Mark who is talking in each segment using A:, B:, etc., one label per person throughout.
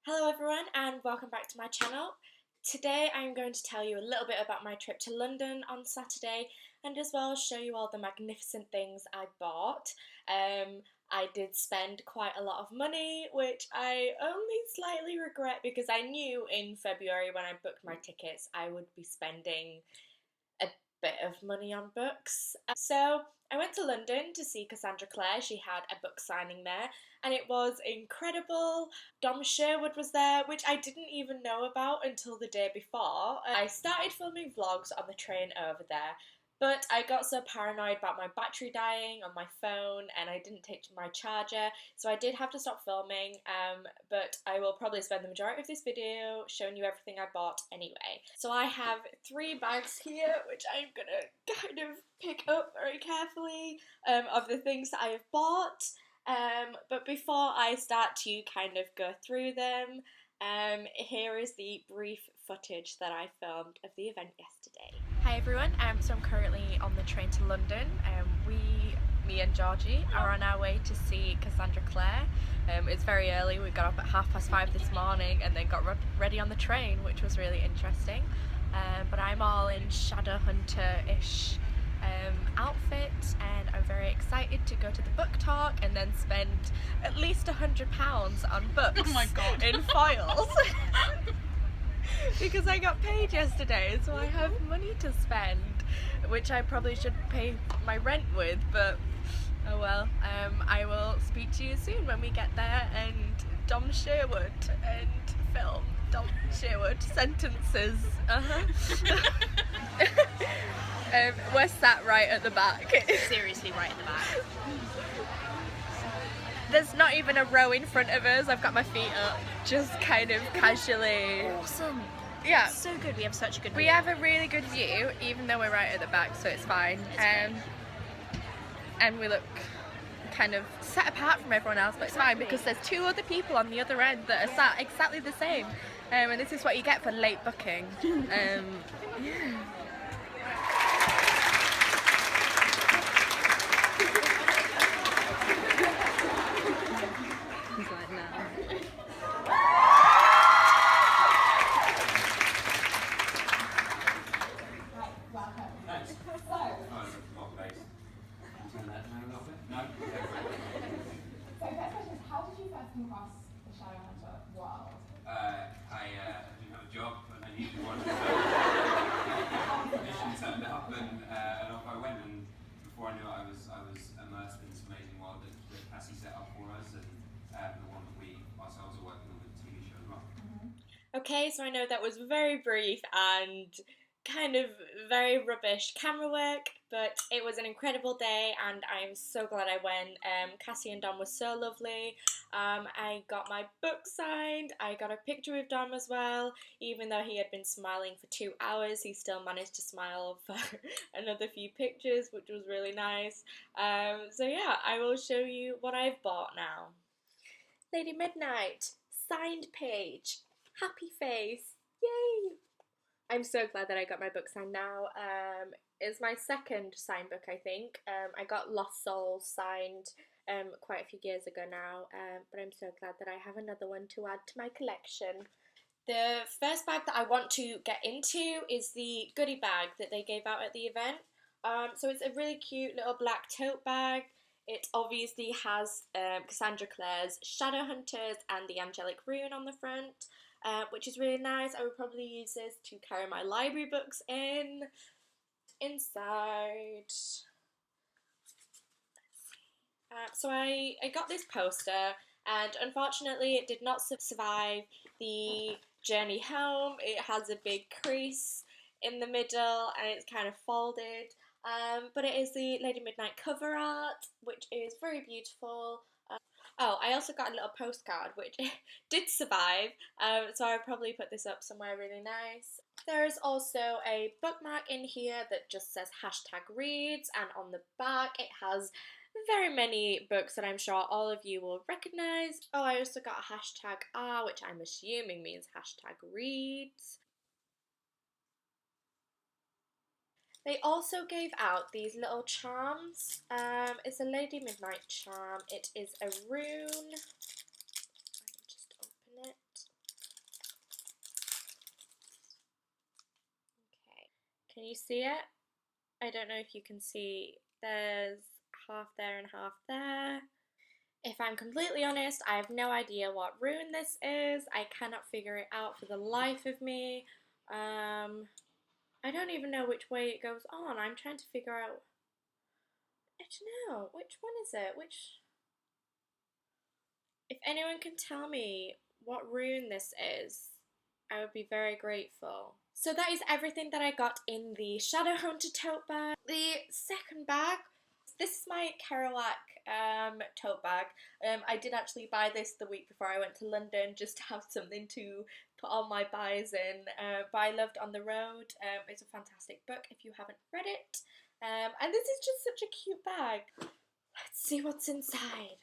A: Hello everyone and welcome back to my channel. Today I'm going to tell you a little bit about my trip to London on Saturday and as well show you all the magnificent things I bought. I did spend quite a lot of money, which I only slightly regret because I knew in February when I booked my tickets I would be spending a bit of money on books. So I went to London to see Cassandra Clare. She had a book signing there and it was incredible. Dom Sherwood was there, which I didn't even know about until the day before. I started filming vlogs on the train over there, but I got so paranoid about my battery dying on my phone and I didn't take my charger, so I did have to stop filming, but I will probably spend the majority of this video showing you everything I bought anyway. So I have 3 bags here, which I'm gonna kind of pick up very carefully, of the things that I have bought. But before I start to kind of go through them, here is the brief footage that I filmed of the event yesterday. Hi everyone, so I'm currently on the train to London. Me and Georgie are on our way to see Cassandra Clare. It's very early, we got up at 5:30 this morning and then got ready on the train, which was really interesting. But I'm all in Shadowhunter-ish outfit and I'm very excited to go to the book talk and then spend at least £100 on books.
B: Oh my god.
A: In files. Because I got paid yesterday, so I have money to spend, which I probably should pay my rent with, but oh well. I will speak to you soon when we get there, and Dom Sherwood and film. Dom Sherwood sentences. We're sat right at the back.
B: Seriously, right in the back.
A: There's not even a row in front of us. I've got my feet up, just kind of casually.
B: Awesome.
A: Yeah.
B: So good. We have such a good view.
A: We have a really good view, even though we're right at the back, so it's fine. And we look kind of set apart from everyone else, but it's fine because there's 2 other people on the other end that are sat exactly the same. And this is what you get for late booking. Yeah.
B: He's like, no.
C: So first question is, how did you first come across the Shadowhunter world?
D: I didn't have a job and I needed one. Mission turned up and off I went, and before I knew it I was immersed in this amazing world that Cassie set up for us, and the one that we ourselves are working on with the TV show as well.
A: Okay, so I know that was very brief and kind of very rubbish camera work, but it was an incredible day and I'm so glad I went. Cassie and Dom were so lovely. I got my book signed, I got a picture with Dom as well. Even though he had been smiling for 2 hours, he still managed to smile for another few pictures, which was really nice. So yeah, I will show you what I've bought now. Lady Midnight, signed page, happy face, yay! I'm so glad that I got my book signed now. It's my second signed book, I think. I got Lost Souls signed quite a few years ago now, but I'm so glad that I have another one to add to my collection. The first bag that I want to get into is the goodie bag that they gave out at the event. So it's a really cute little black tote bag. It obviously has Cassandra Clare's Shadowhunters and the Angelic Rune on the front. Which is really nice. I would probably use this to carry my library books inside. So I got this poster and unfortunately it did not survive the journey home. It has a big crease in the middle and it's kind of folded. But it is the Lady Midnight cover art, which is very beautiful. Oh, I also got a little postcard which did survive, so I'll probably put this up somewhere really nice. There is also a bookmark in here that just says #reads, and on the back it has very many books that I'm sure all of you will recognise. Oh, I also got a #R, which I'm assuming means #reads. They also gave out these little charms. It's a Lady Midnight charm. It is a rune. Let me just open it. Can you see it? I don't know if you can see. There's half there and half there. If I'm completely honest, I have no idea what rune this is. I cannot figure it out for the life of me. I don't even know which way it goes on. I'm trying to figure out. I don't know. Which one is it? If anyone can tell me what rune this is, I would be very grateful. So that is everything that I got in the Shadowhunter tote bag. The second bag, this is my Kerouac tote bag. I did actually buy this the week before I went to London just to have something to put all my buys in. Buy Loved on the Road. It's a fantastic book if you haven't read it. And this is just such a cute bag. Let's see what's inside.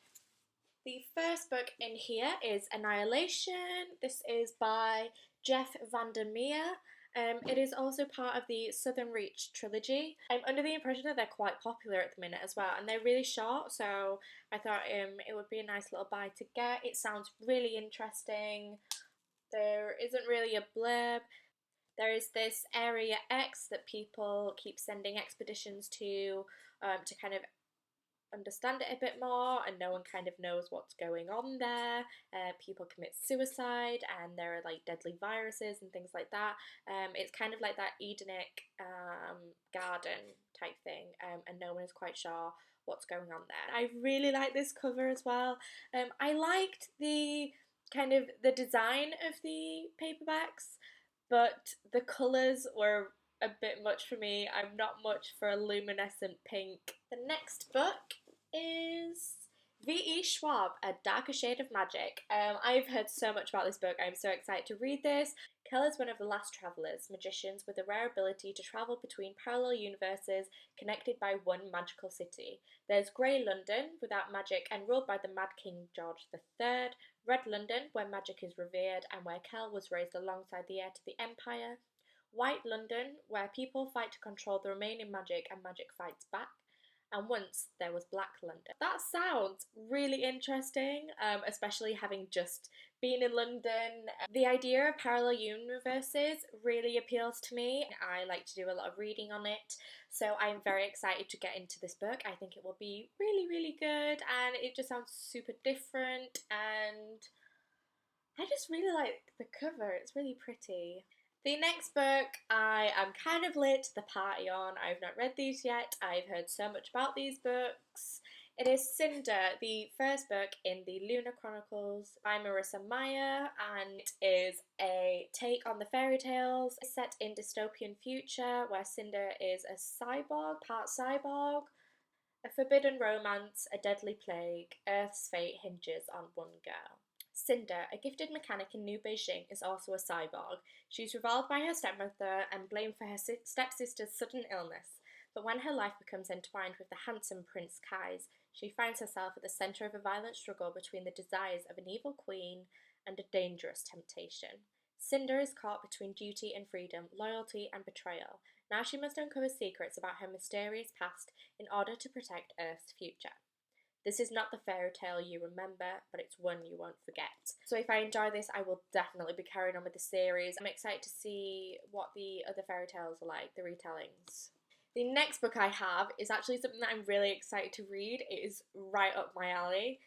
A: The first book in here is Annihilation. This is by Jeff Vandermeer. It is also part of the Southern Reach trilogy. I'm under the impression that they're quite popular at the minute as well, and they're really short, so I thought it would be a nice little buy to get. It sounds really interesting. There isn't really a blurb. There is this Area X that people keep sending expeditions to kind of understand it a bit more, and no one kind of knows what's going on there. People commit suicide, and there are like deadly viruses and things like that. It's kind of like that Edenic garden type thing, and no one is quite sure what's going on there. I really like this cover as well. I liked the kind of the design of the paperbacks, but the colours were a bit much for me. I'm not much for a luminescent pink. The next book is V.E. Schwab, A Darker Shade of Magic. I've heard so much about this book. I'm so excited to read this. Kel is one of the last travellers, magicians with a rare ability to travel between parallel universes connected by one magical city. There's Grey London, without magic and ruled by the Mad King George III. Red London, where magic is revered and where Kel was raised alongside the heir to the Empire. White London, where people fight to control the remaining magic and magic fights back. And once there was Black London. That sounds really interesting, especially having just been in London. The idea of parallel universes really appeals to me. I like to do a lot of reading on it, so I'm very excited to get into this book. I think it will be really, really good, and it just sounds super different, and I just really like the cover. It's really pretty. The next book I am kind of late to the party on. I've not read these yet. I've heard so much about these books. It is Cinder, the first book in the Lunar Chronicles by Marissa Meyer, and it is a take on the fairy tales. It's set in dystopian future where Cinder is a cyborg, part cyborg. A forbidden romance, a deadly plague, Earth's fate hinges on one girl. Cinder, a gifted mechanic in New Beijing, is also a cyborg. She's reviled by her stepmother and blamed for her stepsister's sudden illness. But when her life becomes entwined with the handsome Prince Kai's, she finds herself at the centre of a violent struggle between the desires of an evil queen and a dangerous temptation. Cinder is caught between duty and freedom, loyalty and betrayal. Now she must uncover secrets about her mysterious past in order to protect Earth's future. This is not the fairy tale you remember, but it's one you won't forget. So if I enjoy this, I will definitely be carrying on with the series. I'm excited to see what the other fairy tales are like, the retellings. The next book I have is actually something that I'm really excited to read. It is right up my alley.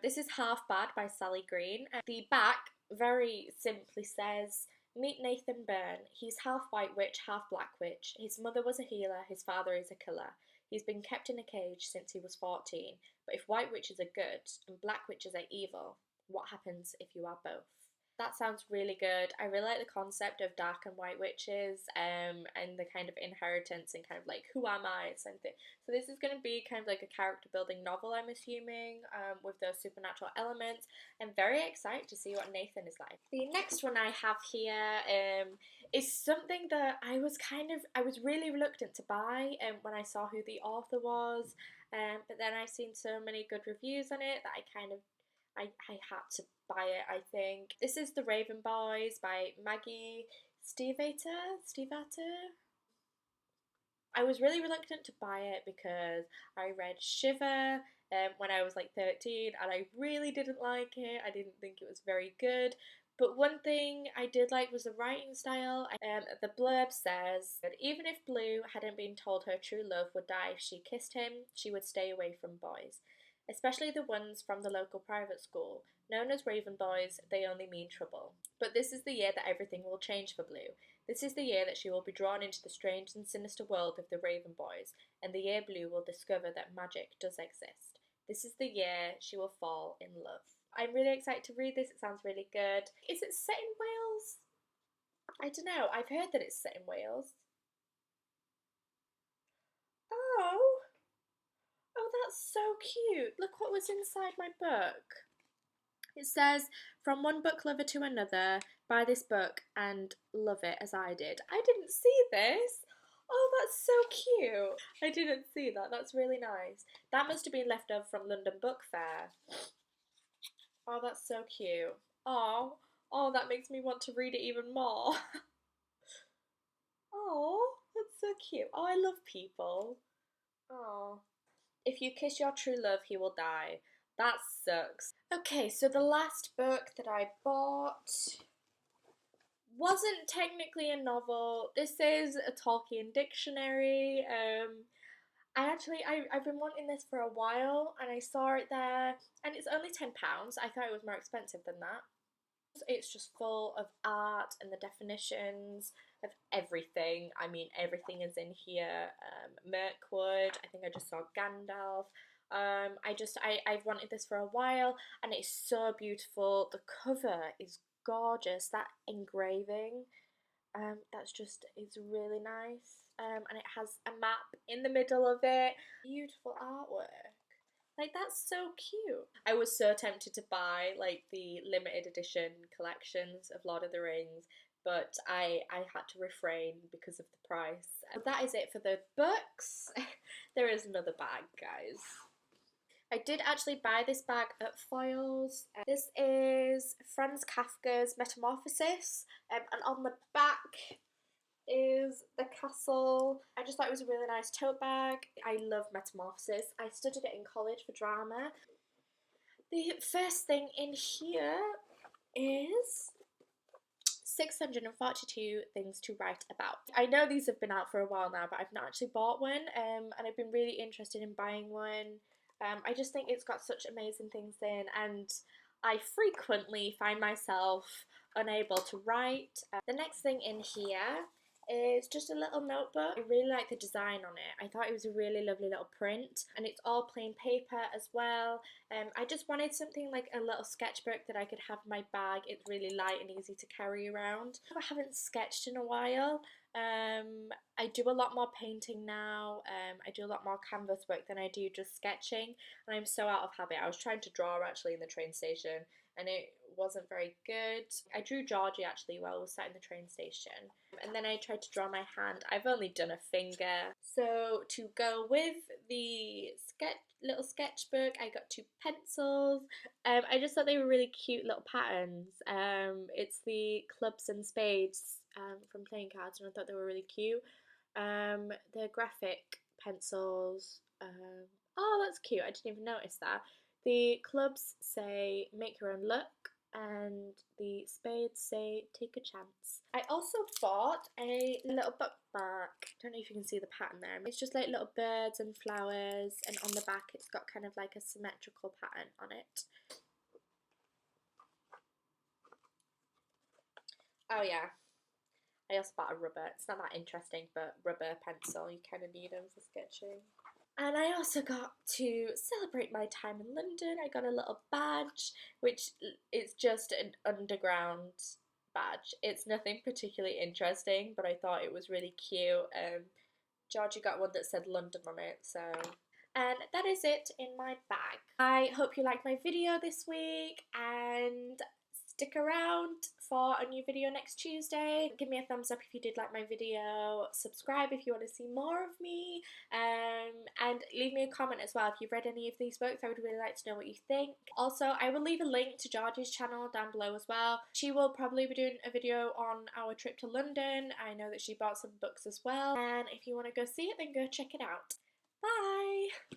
A: This is Half Bad by Sally Green. The back very simply says, meet Nathan Byrne. He's half white witch, half black witch. His mother was a healer, his father is a killer. He's been kept in a cage since he was 14, but if white witches are good and black witches are evil, what happens if you are both? That sounds really good. I really like the concept of dark and white witches, and the kind of inheritance and kind of like, who am I? So this is going to be kind of like a character building novel, I'm assuming, with those supernatural elements. I'm very excited to see what Nathan is like. The next one I have here is something that I was really reluctant to buy when I saw who the author was, but then I've seen so many good reviews on it that I had to buy it, I think. This is The Raven Boys by Maggie Stiefvater. I was really reluctant to buy it because I read Shiver when I was like 13 and I really didn't like it. I didn't think it was very good. But one thing I did like was the writing style. The blurb says that even if Blue hadn't been told her true love would die if she kissed him, she would stay away from boys, especially the ones from the local private school. Known as Raven Boys, they only mean trouble. But this is the year that everything will change for Blue. This is the year that she will be drawn into the strange and sinister world of the Raven Boys, and the year Blue will discover that magic does exist. This is the year she will fall in love. I'm really excited to read this. It sounds really good. Is it set in Wales? I don't know. I've heard that it's set in Wales. Oh. Oh, that's so cute. Look what was inside my book. It says, from one book lover to another, buy this book and love it as I did. I didn't see this. Oh, that's so cute. I didn't see that. That's really nice. That must have been left over from London Book Fair. Oh, that's so cute. Oh, that makes me want to read it even more. Oh, that's so cute. Oh, I love people. Oh. If you kiss your true love, he will die. That sucks. Okay, so the last book that I bought wasn't technically a novel. This is a Tolkien dictionary. I've been wanting this for a while, and I saw it there, and it's only £10. I thought it was more expensive than that. It's just full of art and the definitions of everything. I mean, everything is in here. Mirkwood, I think I just saw Gandalf. I've wanted this for a while, and it's so beautiful. The cover is gorgeous. That engraving, it's really nice. And it has a map in the middle of it. Beautiful artwork. Like, that's so cute. I was so tempted to buy like the limited edition collections of Lord of the Rings, but I had to refrain because of the price. But that is it for the books. There is another bag, guys. I did actually buy this bag at Foyles. This is Franz Kafka's Metamorphosis, and on the back is the castle. I just thought it was a really nice tote bag. I love Metamorphosis. I studied it in college for drama. The first thing in here is 642 things to write about. I know these have been out for a while now, but I've not actually bought one, and I've been really interested in buying one. I just think it's got such amazing things in, and I frequently find myself unable to write. The next thing in here is just a little notebook. I really like the design on it. I thought it was a really lovely little print, and it's all plain paper as well. I just wanted something like a little sketchbook that I could have in my bag. It's really light and easy to carry around. I haven't sketched in a while. I do a lot more painting now. I do a lot more canvas work than I do just sketching, and I'm so out of habit. I was trying to draw actually in the train station, and it wasn't very good. I drew Georgie actually while I was sat in the train station, and then I tried to draw my hand. I've only done a finger. So to go with the little sketchbook, I got 2 pencils. I just thought they were really cute little patterns. It's the clubs and spades from playing cards, and I thought they were really cute. The graphic pencils. Oh, that's cute. I didn't even notice that. The clubs say make your own luck, and the spades say take a chance. I also bought a little bookmark. Don't know if you can see the pattern there. It's just like little birds and flowers, and on the back it's got kind of like a symmetrical pattern on it. Oh yeah, I also bought a rubber. It's not that interesting, but rubber pencil, you kind of need them for sketching. And I also got to celebrate my time in London. I got a little badge, which is just an underground badge. It's nothing particularly interesting, but I thought it was really cute. Georgie got one that said London on it, so... And that is it in my bag. I hope you liked my video this week, and stick around for a new video next Tuesday. Give me a thumbs up if you did like my video, subscribe if you want to see more of me, and leave me a comment as well if you've read any of these books. I would really like to know what you think. Also, I will leave a link to Georgie's channel down below as well. She will probably be doing a video on our trip to London. I know that she bought some books as well, and if you want to go see it, then go check it out. Bye!